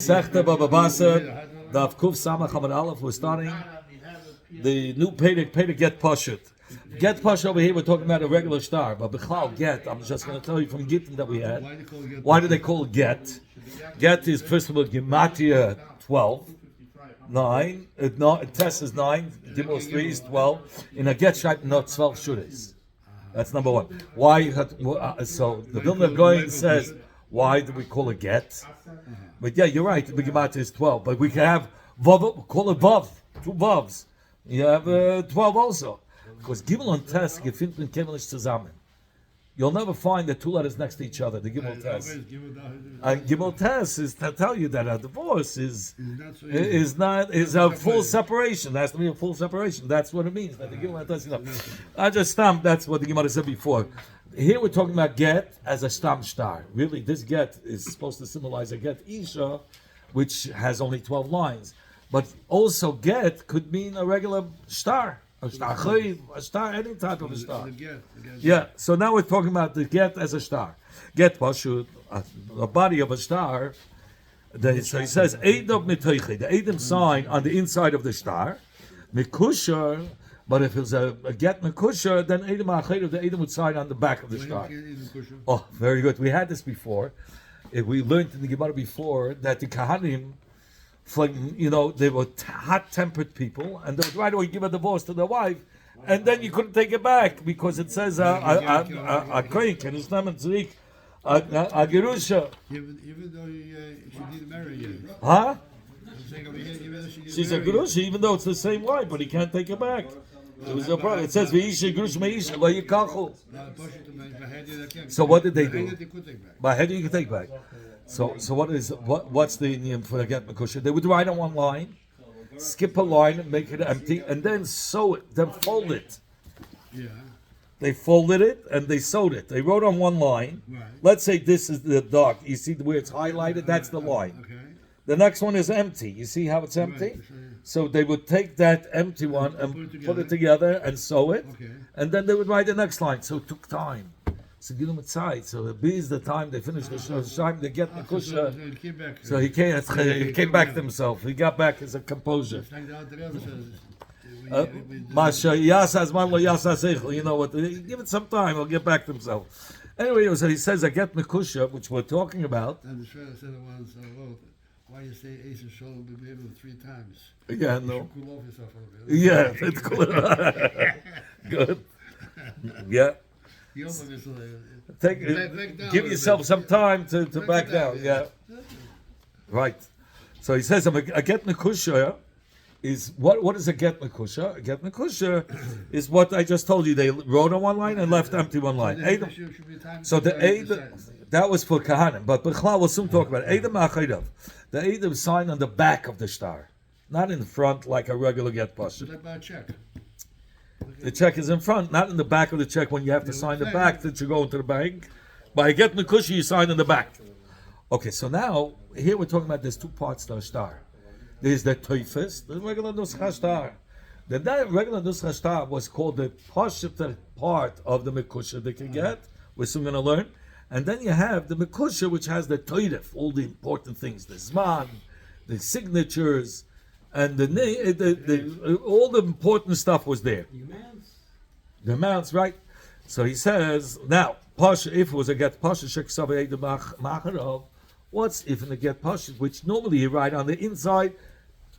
Sechta Bava basra, Daf Kuf Samach Hamad Aleph. We're starting the new Pedic Get Pashut. Get Pashut over here, we're talking about a regular star, but Bichlal Get, I'm just going to tell you from Gittin that we had. Why do they call it Get? Get is, first of all, Gematria 12, 9, Tess is 9, Gimel is 3 is 12. In a Get Shaip, not 12 Shuris. That's number one. Why? So the Vilna Goyen says, why do we call it Get? But yeah, you're right. The Gemara is 12, but we can have Vav, call it Vav, 2 Vavs. You have 12 also, because Gimel and Tess gefinden kemelish zusammen. You'll never find the 2 letters next to each other. The Gimel Tess. And Gimel Tess is to tell you that a divorce is a full separation. There has to be a full separation. That's what it means. That the Gimel Tess. I just stamped. That's what the Gemara said before. Here we're talking about get as a stam star. Really, this get is supposed to symbolize a get isha, which has only 12 lines. But also get could mean a regular star, a star chayiv, a star, any type of a star. Yeah, so now we're talking about the get as a star. Get pashut, a body of a star. So he says, Eidov mitoichi, the Eidim sign on the inside of the star. Mikusher. But if it's a get mekusha, then Edom Achedav, the Edom would sign on the back of the star. Oh, very good. We had this before. We learned in the Gemara before that the Kahanim, they were hot-tempered people, and they would right away give a divorce to their wife, and then you couldn't take it back because it says a kohen can usnam and zrik a gerusha. Even though she didn't marry yet. Huh? She's a gerusha, even though it's the same wife, but he can't take it back. It was a problem. It says v'isha gerush meisha lo yikachu. So what did they do? By head you can take back. So what's the name for the get mekusha? They would write on one line, skip a line and make it empty, and then sew it, then fold it. Yeah. They folded it and they sewed it. They wrote on one line. Right. Let's say this is the dark. You see where it's highlighted? That's the line. Okay. The next one is empty. You see how it's empty? Right. So they would take that empty one and put it together and sew it, Okay. and then they would write the next line. So it took time. So give them a side. So the B is the time they finished the time they get the kusha. So he came back to himself. He got back as a composure. Masha yasas man lo yasas eichel. You know what? Give it some time. He'll get back to himself. Anyway, so he says I get mekusha, which we're talking about. And the Shreya said it once, why you say Ace and Shalom be able 3 times? Yeah, no. You cool off yourself a little bit. Yeah, it's cool. Good. Yeah. Give yourself some time to back down. Yeah. Right. So he says a get mekusha is what is a get mekusha? A get mekusha is what I just told you. They wrote on one line and left empty one line. So the Edom, that was for Kahanim, but Bichlal will soon talk about it. Edom Achedav. The Edom sign on the back of the star, not in front like a regular get pashut. Like by a check. The check is in front, not in the back of the check when you have to sign the back that you go into the bank. By get mekusha, you sign in the back. Okay, so now here we're talking about there's 2 parts to a star. There's the teufus, the regular nuscha star. The regular nuscha star was called the pashut part of the mekusha they can get. We're soon going to learn. And then you have the mekusha, which has the toiref, all the important things, the zman, the signatures, and the all the important stuff was there. The amounts, right? So he says, now, pasha, if it was a get pasha, sheksav ma'acharov, what's if in a get pasha, which normally you write on the inside,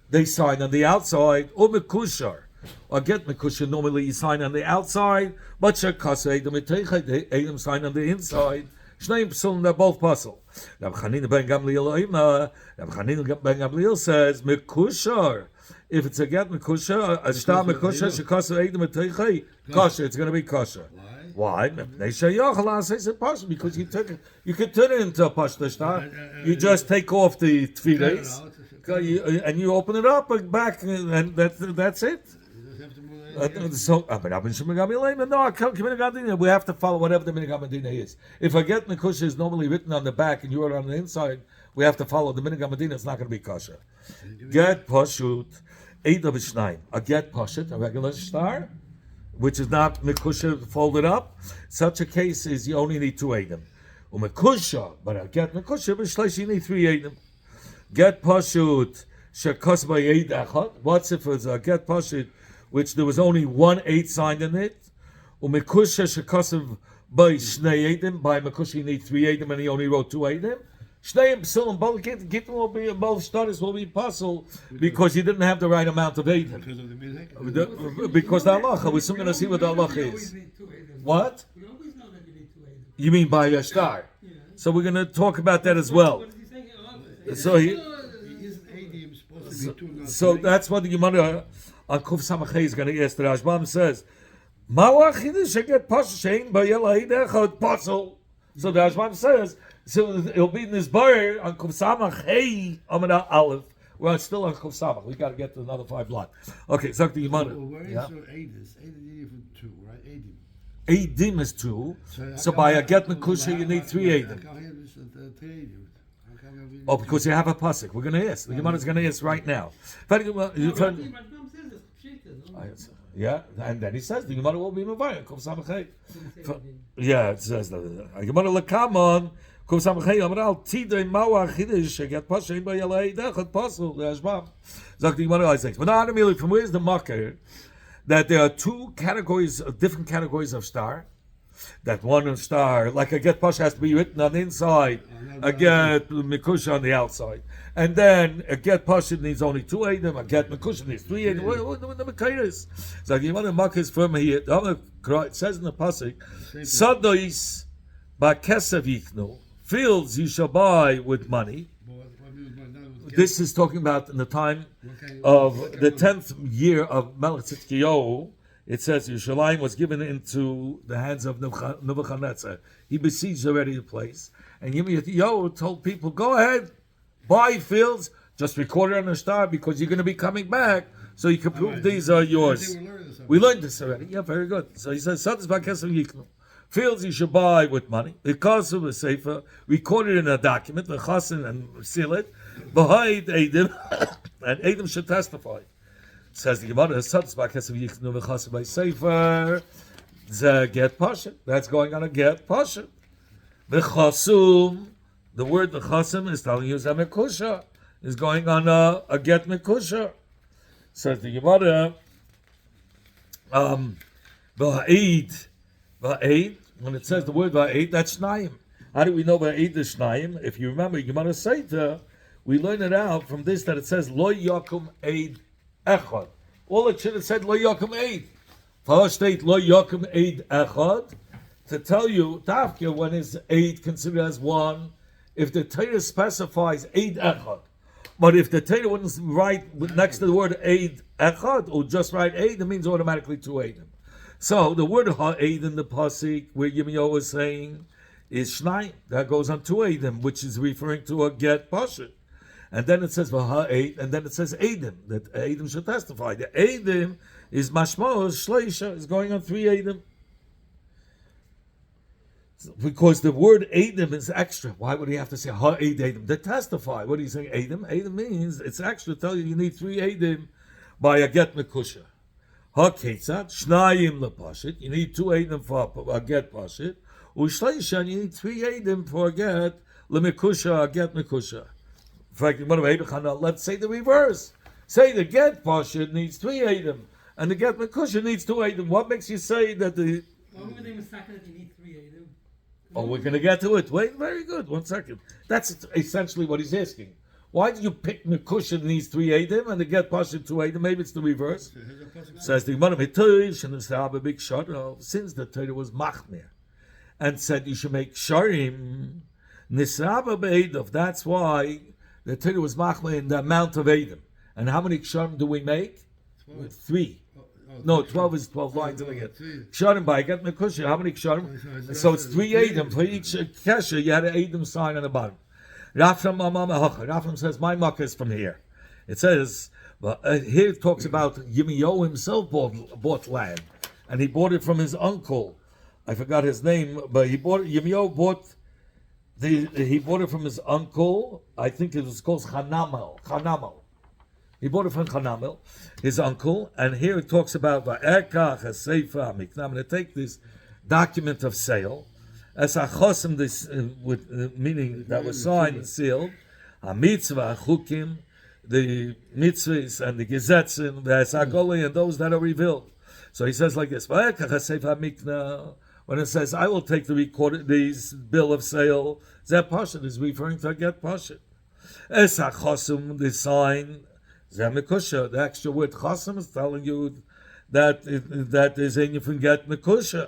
they sign on the outside, or mekushar. Or get mekusha, normally you sign on the outside, but shekasa edom eteicha, the edom sign on the inside. Shneim psulim, they're both puzzle. Rav Chanina ben Gamliel says, mekushar. If it's a get mekusha, a star mekusha, shekasa edom eteicha, kosher, it's going to be kosher. Why? Because you took it, you could turn it into a pashta star. You just take off the tefilles, and you open it up and back, and that's it. So, we have to follow whatever the minhag Medina is. If a get mekusha is normally written on the back and you are on the inside, we have to follow the minhag Medina. It's not going to be kosher. Get pashut, Eida b'shnayim. A get pashut, a regular star, which is not mekusha folded up. Such a case is you only need 2 edim. Umekusha, but a get mekusha b'shleish you need 3 edim. Get pashut shekas by eid echad. What's if it's a get pashut which there was only 1 8 signed in it? Umekusha shekasav by shnei edim. By mekusha you need 3 edim and he only wrote 2 edim. Shnei psulim both gittin will be both studies will be puzzle because he didn't have the right amount of edim. Because of the minhag? Because the halacha. We're soon going to see what the halacha is. What? We always know that you need 2 edim. You mean by a star? Yeah. So we're going to talk about that as well. What is he saying? Oh, So he. Isn't ADM supposed to be 2 not So 3? that's what the Gemara on Kuf Samachay is going to ask. The Rashbam says, "Ma'u achidish sheget pasuk shein b'yelahid echad pasuk." So the Rashbam says, so it'll be in this bar on Kuf Samachay Amida Aleph. We're still on Kuf Samach. We got to get to another 5 blot. Okay, so the Gemara. Well, where is Yeah. your ADIS? ADIS you need for 2, right? ADIM. Eidim is 2. So by a get mekusha you need 3 eidim. Oh, because you have a pasuk. We're going to ask. The Gemara is going to ask right now. Rambam says it's pshita, no? Yeah, and then he says the Gemara will be mavayim. Kuf Samachay. Yeah, it says that. Gemara lekamon Kuf Samachay Amral Tidei Ma'u Achidish Sheget Pasuk by Yelei Dechad Pasuk Rashbam. Zok the Gemara says, but now immediately from where is the marker that there are 2 categories, different categories of star. That one star, like a get pasuk, has to be written on the inside, a get mekusha on the outside, and then a get pasuk needs only 2 edim, a get mekusha needs 3 edim. What the mekayres? So you want to mark his firm here. It says in the pasuk, "Sadois ba'kesav yiknu." Fields you shall buy with money. This is talking about in the time of the 10th year of Melech Tzidkiyahu. It says Yerushalayim was given into the hands of Nebuchadnezzar. He besieged already the place. And Yirmiyahu told people, go ahead, buy fields, just record it on a star because you're going to be coming back so you can prove these are yours. We learned this already. Yeah, very good. So he says, fields you should buy with money. The cost of a sefer, record it in a document, the chasin and seal it. Behind Eidim, and Eidim should testify. Says the Gemara, by sefer, the get pasha. That's going on a get pasha. The chasum, the word the chasim is telling you mekusha is going on a get mekusha. Says the Gemara, va'id, when it says the word va'id, that's shnayim. How do we know va'id is shnayim? If you remember Gemara Seita, we learn it out from this that it says lo yakum eid echad. All it should have said lo yakum eid. First state lo yakum eid echad to tell you tafkia when is eid considered as 1. If the Torah specifies eid echad, but if the Torah wouldn't write next to the word eid echad or just write eid, it means automatically 2 eidim. So the word ha'eid in the pasuk where Yirmiyahu was saying is shnai, that goes on 2 eidim, which is referring to a get pasuk. And then it says v'ha'eid, and then it says eidim, that eidim should testify. The eidim is mashmos shleisha, is going on 3 eidim. Because the word eidim is extra. Why would he have to say ha'eid eidim? They testify. What are you saying? Eidim? Eidim means it's extra. Tell you need 3 eidim by a get mekusha. Ha'ketzat shnayim lepashit. You need 2 eidim for a get pashit. U'shleisha, you need 3 eidim for a get lemekusha, a get mekusha. Let's say the reverse. Say the get pashut needs 3 eidim, and the get mekusha needs 2 eidim. What makes you say that the? Why would they mistake that you need 3 edim? Oh, we're going to get to it. Wait, very good. 1 second. That's essentially what he's asking. Why do you pick mekusha needs 3 eidim and the get pashut 2 eidim? Maybe it's the reverse. Says the Gemara, since the Torah was machmir and said you should make sharim nisaba be'edav. That's why the Torah was machmir in the amount of eidim. And how many ksharim do we make? 3. No, 12 is 12 lines in again. Ksharim by get mekusha. How many ksharim? So it's 3 eidim for each kesher. You had an eidim sign on the bottom. Rafram says my makkah is from here. It says here it talks about Yirmiyahu himself bought land, and he bought it from his uncle. I forgot his name, but Yirmiyahu bought it from his uncle. I think it was called Chanamel. He bought it from Chanamel, his uncle, and here it talks about Va'erkach HaSeifa Mikna. I'm going to take this document of sale as a chosim, this with meaning that was signed and sealed. mitzvah chukim, the mitzvahs and the gesetzen, the sagoli, and those that are revealed. So he says like this: when it says, "I will take the bill of sale," that pashat is referring to a get pashat. Es hachosum, the sign, the extra word chosum is telling you that is in you from get mekusha.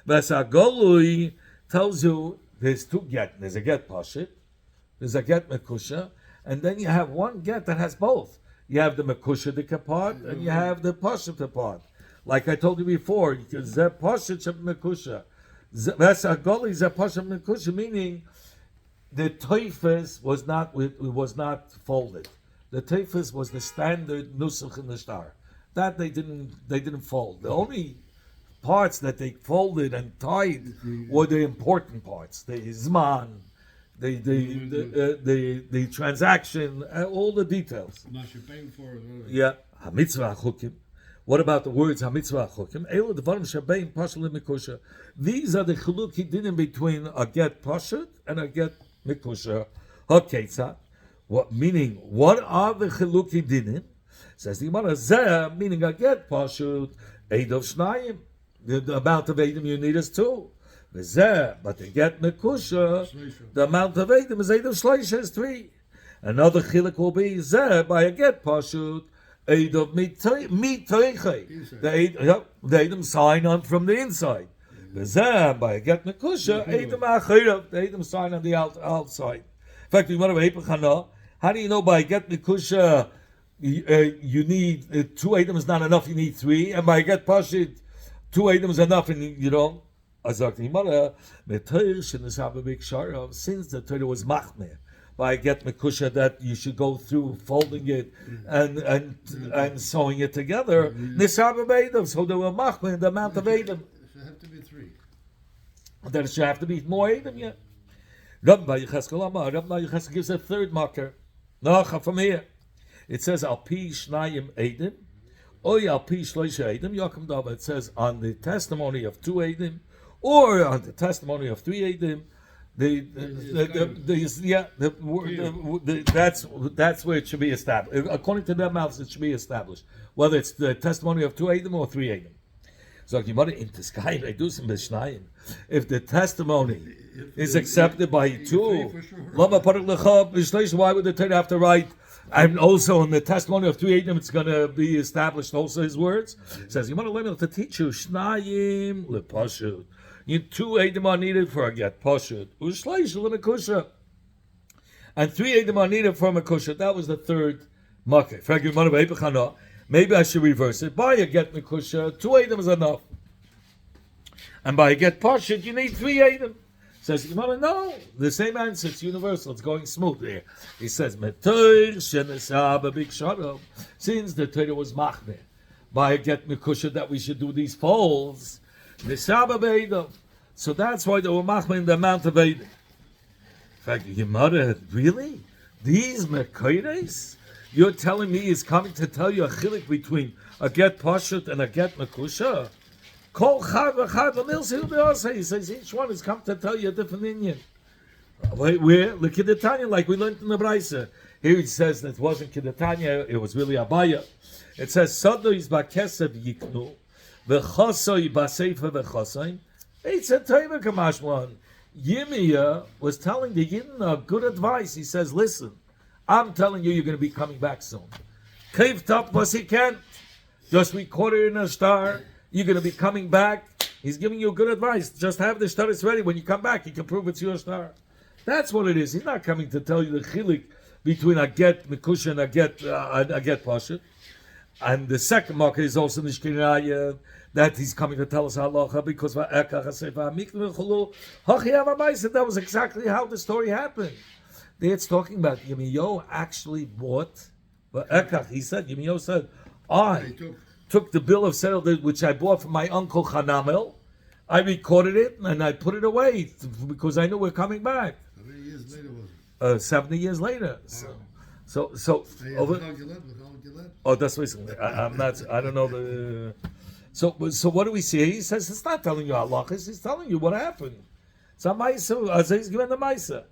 Vesagolui tells you there's two get. There's a get pashat, there's a get mekusha, and then you have one get that has both. You have the mekusha part, and you have the pashat part. Like I told you before, zeh pashat sheb mekusha. Vesagolui zeh pashat mekusha, meaning the teifes was not folded. The teifes was the standard nusach in the star. That they didn't fold. The only parts that they folded and tied were the important parts. The zman, the transaction, all the details. You're paying for it. Yeah, hamitzvah chukim. What about the words hamitzvah chukim? Elo devarim shabein pashal mikusha. These are the chiluki dinim between a get pashat and a get mikusha. Haketza. What meaning? What are the chiluki dinim? Says the Gemara, zeh, meaning a get pashut, eidov shnayim. The amount of edim you need is 2. Zeh, but to get mekusha, the amount of edim is eidov shleisha is 3. Another chiluk will be zeh by a get pashut, eidov mitoiche. The edim sign on from the inside. Zeh by a get mekusha, edim achirav. The edim sign on the outside. In fact, the Gemara v'heipa, how do you know by a get mekusha? You need 2 items not enough, you need 3, and by get pashit 2 items enough, and you don't. Since the Torah was machmir by get mekusha that you should go through folding it and sewing it together, so there were machmir the amount of edim. It should have to be 3. Then it should have to be more edim, yeah. Rabbi Yecheskel gives a third marker. No, from here. It says al pi shnayim edim, or al pi shloisha edim. Yakum Dava. It says on the testimony of 2 edim, or on the testimony of 3 edim. That's where it should be established. According to their mouths, it should be established whether it's the testimony of 2 edim or 3 edim. So if the testimony is accepted by 2, why would the Torah have to write? And also in the testimony of 3 edim, it's going to be established also his words. It says, you want to learn to teach you, Shnayim lepashut. 2 edim are needed for a get pashut. Ushleish lemekusha. And 3 edim are needed for a mekusha. That was the third makkah. Maybe I should reverse it. By a get mekusha, 2 edim is enough. And by a get pashut, you need 3 edim. Says Gemara, no, the same answer. It's universal. It's going smooth there. He says, since the Torah was machmir by a get mekusha that we should do these folds, so that's why they were machmir in the amount of edim. In fact, Gemara, really? These mekayres? You're telling me he's coming to tell you a chilik between a get pashut and a get mekusha? He says each one has come to tell you a different Indian. Where? Look at the Tanya, like we learned in the Brisa. Here it says that it wasn't Kedatanya, it was really Abaya. It says, Sadois ba'kesev yiknu, v'chosoi ba'seifa v'chosoi. It's a Teva Kamashwan. Yirmiyah was telling the Yidden good advice. He says, listen, I'm telling you, you're going to be coming back soon. Caved up was he can't. Just record it in a star. You're going to be coming back. He's giving you good advice. Just have the shtaris ready. When you come back, you can prove it's your star. That's what it is. He's not coming to tell you the chilik between a get mekusha and a get pasha. And the second marker is also nishkinaya that he's coming to tell us halacha because that was exactly how the story happened. It's talking about Yirmiyahu actually bought. But he said Yirmiyahu said, I took the bill of sale which I bought from my uncle Hanamel. I recorded it and I put it away because I knew we're coming back. How many years later was it? 70 years later. So over. Oh, that's recently. I'm not. I don't know the. So what do we see? He says it's not telling you halachas. He's telling you what happened. It's a ma'isa. He's given the ma'isa.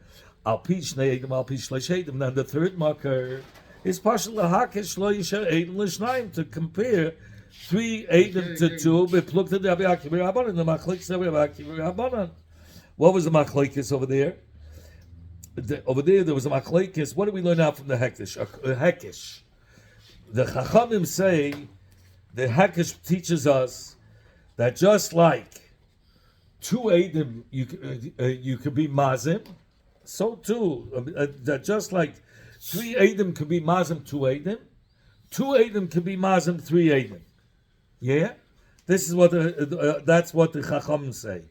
Al pi shnei edim, al pi shlesh edim. Then the third marker is partial lahakish lo yisha edim l'shnayim, to compare 3 edim to 2. Bepluk to the Rabbi Akiva Rabbanan. The machlekes of Rabbi Akiva Rabbanan. What was the machlekes over there? Over there was a machlekes. What do we learn out from the hekesh? Hekesh. The Chachamim say the hekesh teaches us that just like 2 edim you could be mazim, so too that just like 3 edim could be mazim 2 edim, 2 edim could be mazim 3 edim. Yeah, this is what that's what the Chachamim say.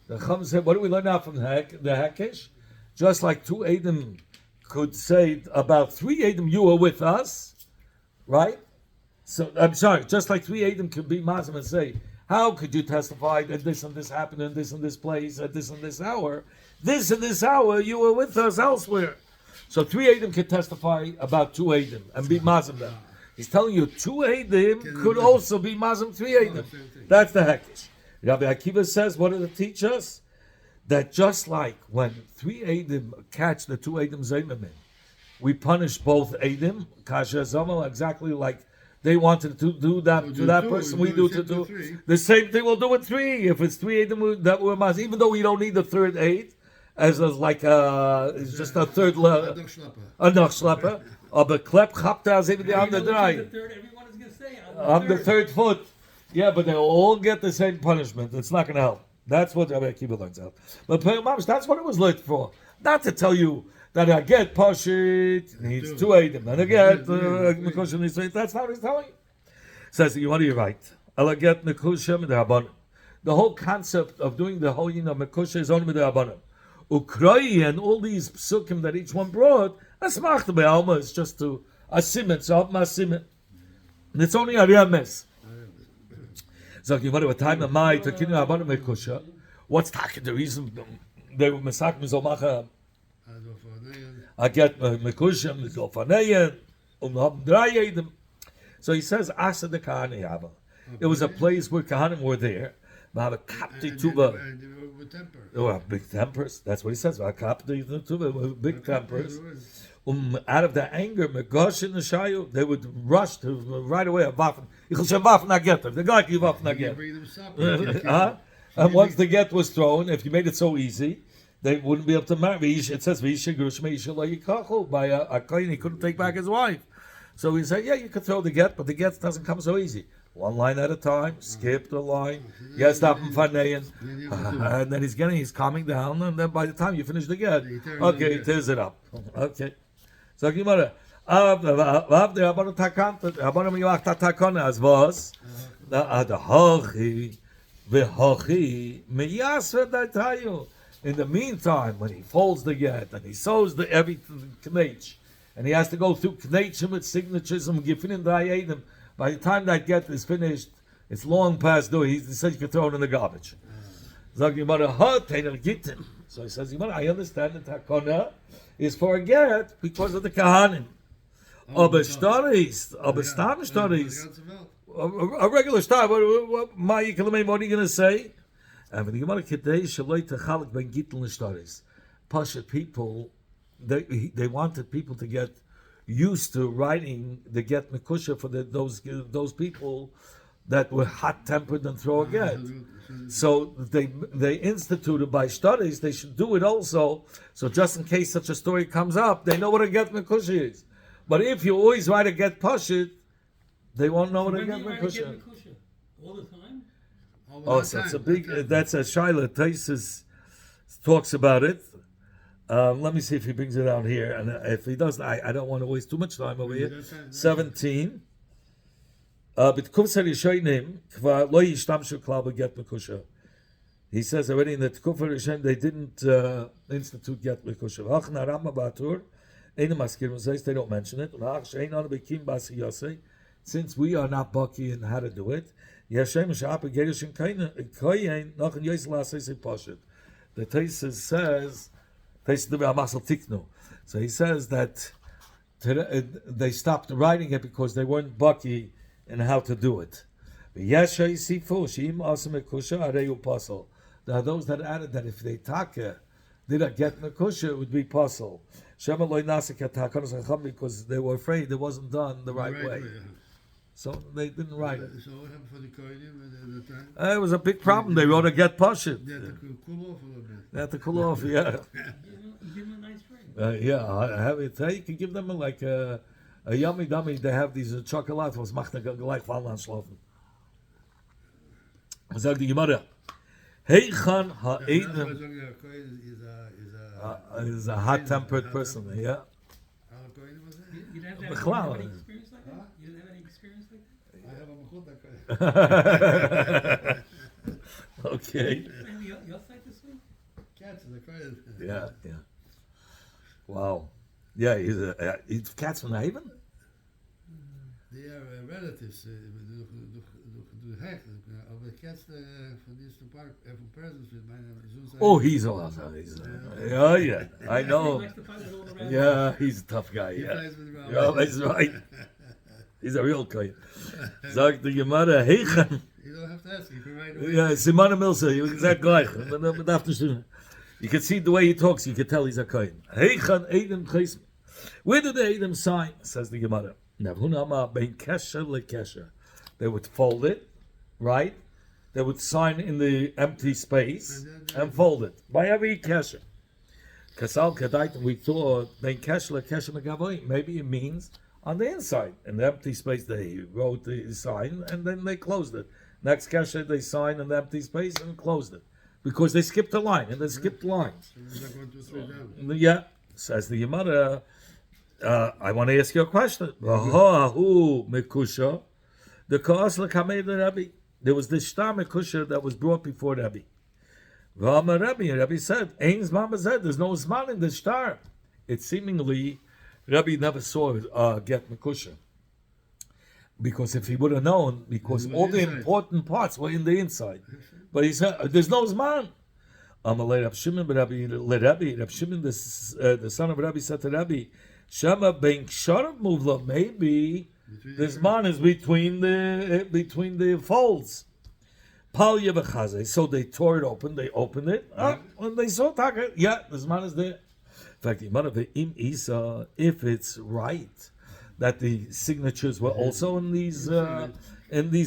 The Chachamim say, what do we learn out from the hekesh? Just like 2 edim could say about 3 edim you were with us, right? So I'm sorry, just like 3 edim could be mazim and say, how could you testify that this and this happened in this place at this and this hour? This and this hour you were with us elsewhere. So 3 edim could testify about 2 edim and be mazim them. He's telling you 2 edim could also be mazim 3 edim. That's the hekesh. Rabbi Akiva says, what did it teach us? That just like when 3 edim catch the 2 edim zaymim, we punish both edim, kasher zamal, exactly like they wanted to do that to that person. We do to do the same thing. We'll do with 3. If it's 3 edim that were mazim, even though we don't need the third eid, as like it's just a third a schlepper. But klep chapta as even the on the dry. Everyone is going to say On the third foot. Yeah, but they'll all get the same punishment. It's not going to help. That's what Rabbi Akiva learns out. But that's what it was lit for. Not to tell you that I get pashit needs 2 edim, and I get mekusha needs 3. That's not what he's telling you. Says you want to be right. I'll get mekusha midrabanan. The whole concept of doing the whole mekusha is only midrabanan. Ukrayi and all these psukim that each one brought, that's machta be'alma. It's just to asim it, so asim it. And it's only a remes. So you want to time of my to kinu abana mekusha. What's the reason they were mesak mizomacha? I get mekusha mizofaneyen haben 3 edim. So he says asa de kahane yava. It was a place where kahanim were there. Have a kapti tuba. They were big tempers. That's what he says. Kapti tuba, big tempers. Out of the anger, megosh in the shayu, they would rush to right away a waffen. Ich will schon waffen again. The guy can waffen again. And once the get was thrown, if you made it so easy, they wouldn't be able to marry. It says by a kohen, he couldn't take back his wife. So we say, yeah, you could throw the get, but the get doesn't come so easy. 1 line at a time, skip the line, yes, stop him fanein, and then he's calming down, and then by the time you finish the get, okay, he tears it up. Okay. So Gemara, the in the meantime, when he folds the get and he sews the everything knetch, and he has to go through knetchim with signatures and gifin dayadim. By the time that get is finished, it's long past due. He says you can throw it in the garbage. So he says, I understand that takona is for a get because of the kahanim. Aber studies, a regular star. What are you going to say? And when the Gemara Kedei Shaloi Techalik Ben Gittel Nishtaris, Pasha people, they wanted people to get used to writing the get mekusha for those people that were hot tempered and throw a get. So they instituted by studies they should do it also. So just in case such a story comes up, they know what a get mekusha is. But if you always write a get pashit, they won't know what a get mekusha. All the time. So it's a big. That's a shaila. Taisus talks about it. Let me see if he brings it out here, and if he doesn't, I don't want to waste too much time over here. 17. He says already in the Tkufa Rishon they didn't institute get mekusha. They don't mention it. Since we are not baki in how to do it, the Taisus says. So he says that they stopped writing it because they weren't bucky in how to do it. There are those that added that if they take did a get Mekusha, it would be possible. Shema loy nasik at Hakadosh Chacham, because they were afraid it wasn't done the right way. So they didn't write it. So what happened for the Kohanim at the time? It was a big problem. They wrote a get Pashut. They had to cool off a little bit. They had to cool off, yeah. Give them a nice drink. Yeah, I have it. You can give them like a yummy dummy. They have these chocolate, was macht gleich fallen anschlafen. Sagt die Gemara. Heichan ha'edem is a hot-tempered person, yeah. You didn't have Bechlal. any experience like that? You didn't have any experience like that? I have a mechut. Okay. Maybe your side this week? Cats in the Kohen. Yeah, yeah. Wow. Yeah, he's cats from the Haven? They are relatives. Du hecht, aber Cats von diesem Park, von Persons mit meiner Oh, he's yeah, yeah. I know. He likes to find it all around. Yeah, he's a tough guy. He Yeah, plays with Ralph. yeah, that's right. He's a real guy. Sagt die Gemara, Heichan. You don't have to ask, you can write away. Yeah, Simon Milsa, you gesagt gleich. You can see the way he talks, you can tell he's a Kohen. Heichan Edom Chesm. Where did the Edom sign? Says the Gemara. Navhunama bein kesher lekesher. They would fold it, right? They would sign in the empty space and fold it by every kesher. Kasal kadait, we thought bein kesher lekesher megavoy. Maybe it means on the inside, in the empty space they wrote the sign and then they closed it. Next kesher they signed in the empty space and closed it because they skipped a line and they skipped lines. Yeah, says the Gemara. I want to ask you a question. There was this star mekusha that was brought before Rabbi. Rabbi said, "Ain's mama said there's no zman in the star." It seemingly Rabbi never saw get mekusha because if he would have known, because all the important parts were in the inside, but he said there's no zman. Rab Shimon, Rab Shimon, the son of Rabbi, said to Rabbi, Shema ben Ksharab Muvla, maybe this man is between the folds. Pal Yevachaze. So they tore it open, they opened it, and they saw Taka. Yeah, this man is there. In fact, Im Isa, if it's right that the signatures were also in these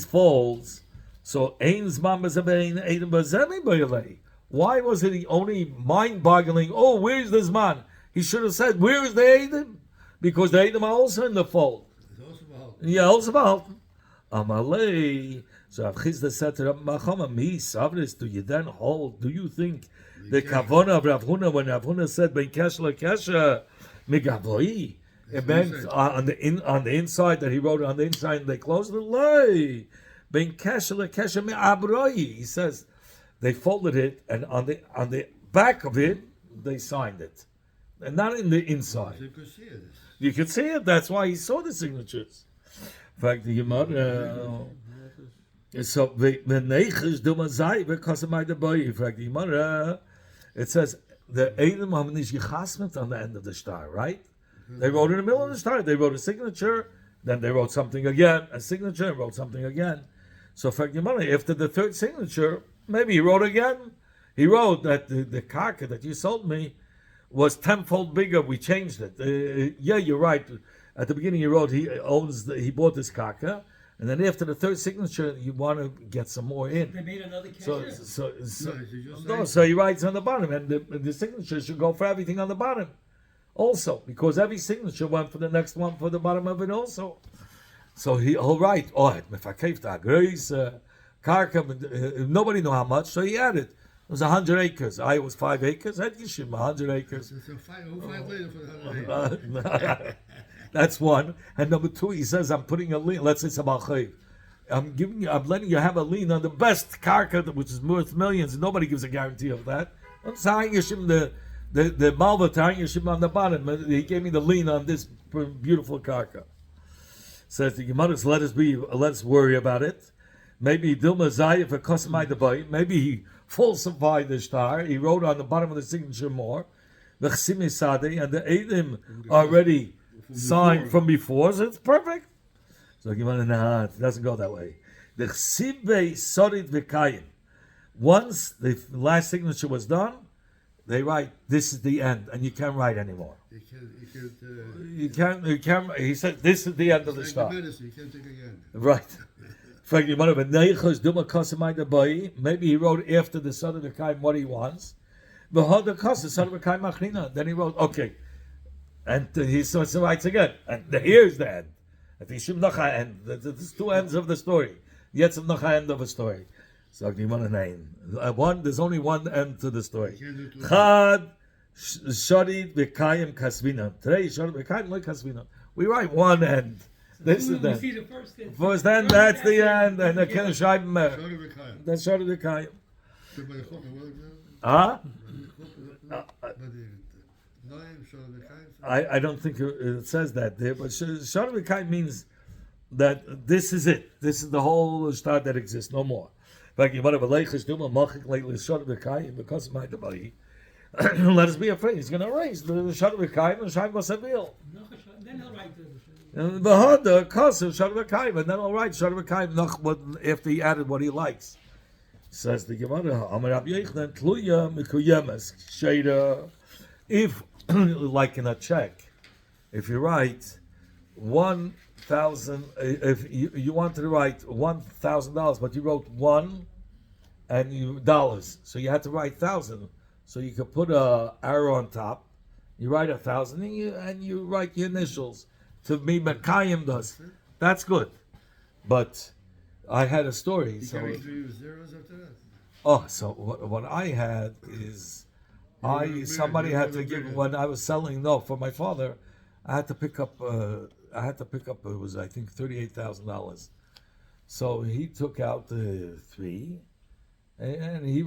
folds, so Ein's Mama's Eidem Bazemi Bayale. Why was it only mind-boggling? Oh, where's this man? He should have said, where is the Edom? Because the Edom are also in the fold. Yeah, also behalten. Amalei. So Rav Chizda said to Rav Machama, me, Savris, do you then hold? Do you think the Kavona of Rav Huna, when Rav Huna said, Ben Kesha Kesha, Megavoi, it meant on the inside that he wrote on the inside and they closed the lay. Ben Kesha Kesha Me Abroi. He says, they folded it, and on the back of it, they signed it, and not in the inside. You could see it. You could see it. That's why he saw the signatures. In fact, the Gemara. So the neiches do mazai because of my boy. In fact, the Gemara. It says the Edom haben nicht gechasmet on the end of the star, right? They wrote in the middle of the star. They wrote a signature, then they wrote something again, a signature, wrote something again. So, in fact, the Gemara, after the third signature, maybe he wrote again. He wrote that the karka that you sold me was tenfold bigger. We changed it. Yeah, you're right. At the beginning, he wrote he bought this karka, and then after the third signature, you want to get some more in. They made another cashier. So he writes on the bottom, and the signature should go for everything on the bottom, also because every signature went for the next one for the bottom of it also. So he'll write, karka. Nobody knew how much, so he added. It was 100 acres. I was 5 acres. Had Yishim 100 acres. So five later for the 100 acres. That's one. And number two, he says, I'm putting a lien. Let's say it's about chayv. I'm letting you have a lien on the best karka, which is worth millions. Nobody gives a guarantee of that. I'm saying Yishim the Malva tying Yishim on the bottom. He gave me the lien on this beautiful karka. Says the Gemara, let's worry about it. Maybe Dilma Zayif a Kosamai the boy. Maybe he falsified the star. He wrote on the bottom of the signature more. The Chsimi Sade and the Eidim already signed from before, so it's perfect. So the Gemara, nah, it doesn't go that way. The Chsibe Sorit V'Kayim. Once the last signature was done, they write, this is the end, and you can't write anymore. You can't, he said, this is the end of the star. Medicine, you can't take again. Right. Maybe he wrote after the son of the Kaim what he wants. Then he wrote, okay. And he writes again. And here's the end. There's two ends of the story. Yet noch end of a story. So there's only one end to the story. Chad Shadid V'Kayim Kasvina. Today Shadid V'Kayim Lo Kasvina. We write one end. This is the first end. That's the end, and the Ken Shaim. That's Shadid V'Kayim. Huh? I don't think it says that there, but Shadid V'Kayim means that this is it. This is the whole star that exists, no more. Let us be afraid. He's going to erase the Shadid V'Kayim and Shaim Vasavil. Then he'll write And the cause of Shadid V'Kayim, and then I'll write Shadid V'Kayim after he added what he likes. Says the Gemara, if, like in a check, if you write 1,000, if you wanted to write $1,000, but you wrote $1 and dollars, so you had to write 1,000. So you could put a arrow on top. You write 1,000 and you write your initials to be Mekayim does. That's good. But I had a story. You carry 3 zeros after that. Oh, so what I had is somebody had to give when I was selling for my father. I had to pick up. It was I think $38,000. So he took out the 3. And he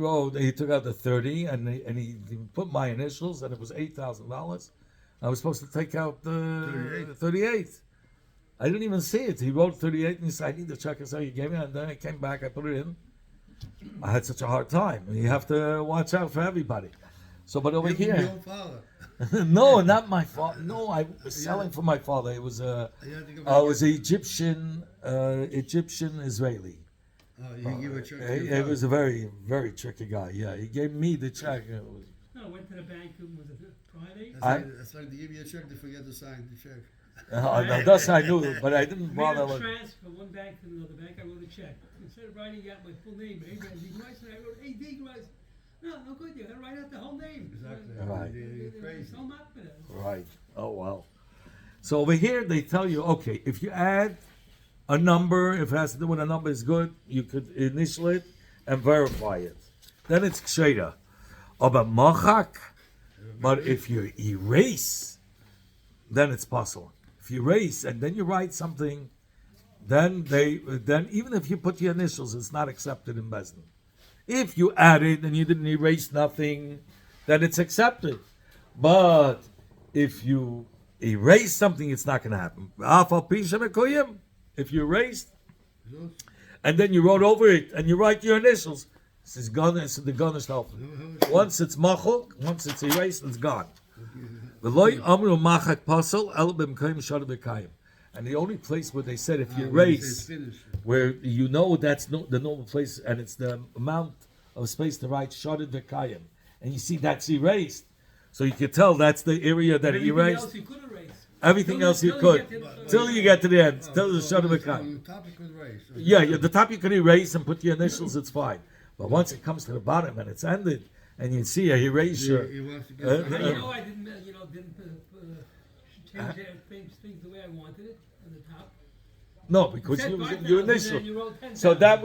took out the 30, and he put my initials, and it was $8,000. I was supposed to take out the 38. I didn't even see it. He wrote 38, and he said, I need to check it. So he gave me, and then I came back, I put it in. I had such a hard time. You have to watch out for everybody. So, but over here... Your father. No, not my father. No, I was selling for my father. It was an Egyptian Israeli. You give a check to your It was a very, very tricky guy. Yeah, he gave me the check. No, I went to the bank. Was it Friday? That's like they give you a check, they forget to sign the check. That's I knew, but I didn't bother. I made a transfer from one bank to another bank. I wrote a check. Instead of writing out my full name, I wrote A.D. Grice. No good. You got to write out the whole name. Exactly. Right. Crazy. So much for that. Right. Oh, wow. So over here, they tell you, okay, if you add a number, if it has to do with a number, is good. You could initial it and verify it. Then it's ksheda. But if you erase, then it's possible. If you erase and then you write something, then even if you put your initials, it's not accepted in Bezdin. If you added and you didn't erase nothing, then it's accepted. But if you erase something, it's not going to happen. If you erased, and then you wrote over it, and you write your initials, this is gone. It's the gone stuff. Once it's machok, once it's erased, it's gone. And the only place where they said if you erase, where you know that's the normal place, and it's the amount of space to write Shadid V'Kayim, and you see that's erased, so you can tell that's the area that he erased. Else you could erase. Everything else you could, till you get to the end, till the Shadid V'Kayim. The top you could erase. Yeah, the top you can erase and put your initials, it's fine. But once it comes to the bottom and it's ended, and you see a erasure. He wants to get I didn't change things the way I wanted it on the top. No, because you initial. So that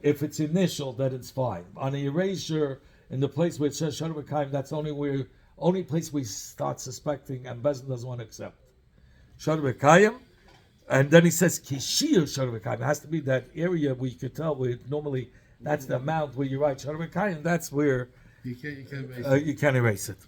if it's initial, then it's fine. On the erasure, in the place where it says Shadid V'Kayim, that's only place we start suspecting, and Bezdin doesn't want to accept. Shadid V'Kayim, and then he says Kishir Shadid V'Kayim. It has to be that area where you could tell where normally that's the amount where you write Shadid V'Kayim. That's where you can't erase it.